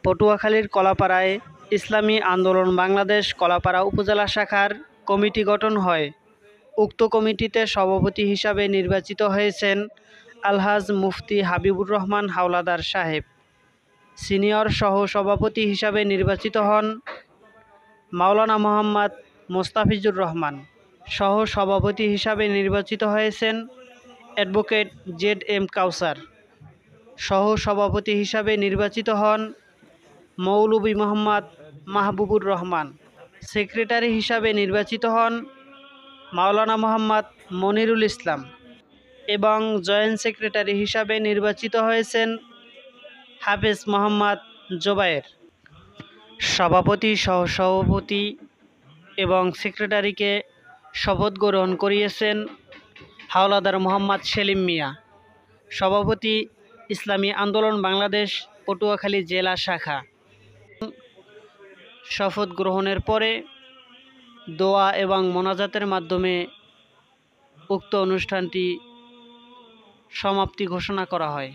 পটুয়াখালীর কলাপাড়ায় ইসলামী আন্দোলন বাংলাদেশ কলাপাড়া উপজেলা শাখার কমিটি গঠন হয়। উক্ত কমিটিতে সভাপতি হিসাবে নির্বাচিত হয়েছেন আলহাজ মুফতি হাবিবুর রহমান হাওলাদার সাহেব। সিনিয়র সহ-সভাপতি হিসাবে নির্বাচিত হন মাওলানা মোহাম্মদ মোস্তাফিজুর রহমান। সহ-সভাপতি হিসাবে নির্বাচিত হয়েছেন অ্যাডভোকেট জেড.এম. কাউসার। সহ-সভাপতি হিসাবে নির্বাচিত হন মৌলভী মোহাম্মদ মাহবুবুর রহমান। সেক্রেটারি হিসাবে নির্বাচিত হন মাওলানা মোহাম্মদ মনিরুল ইসলাম এবং জয়েন্ট সেক্রেটারি হিসাবে নির্বাচিত হয়েছেন হাফেজ মোহাম্মদ জোবায়ের। সভাপতি, সহসভাপতি এবং সেক্রেটারিকে শপথ গ্রহণ করিয়েছেন হাওলাদার মোহাম্মদ সেলিম মিয়া। সভাপতি, ইসলামী আন্দোলন বাংলাদেশ পটুয়াখালী জেলা শাখা। শপথ গ্রহণের পরে দোয়া এবং মোনাজাতের মাধ্যমে উক্ত অনুষ্ঠানটি সমাপ্তি ঘোষণা করা হয়।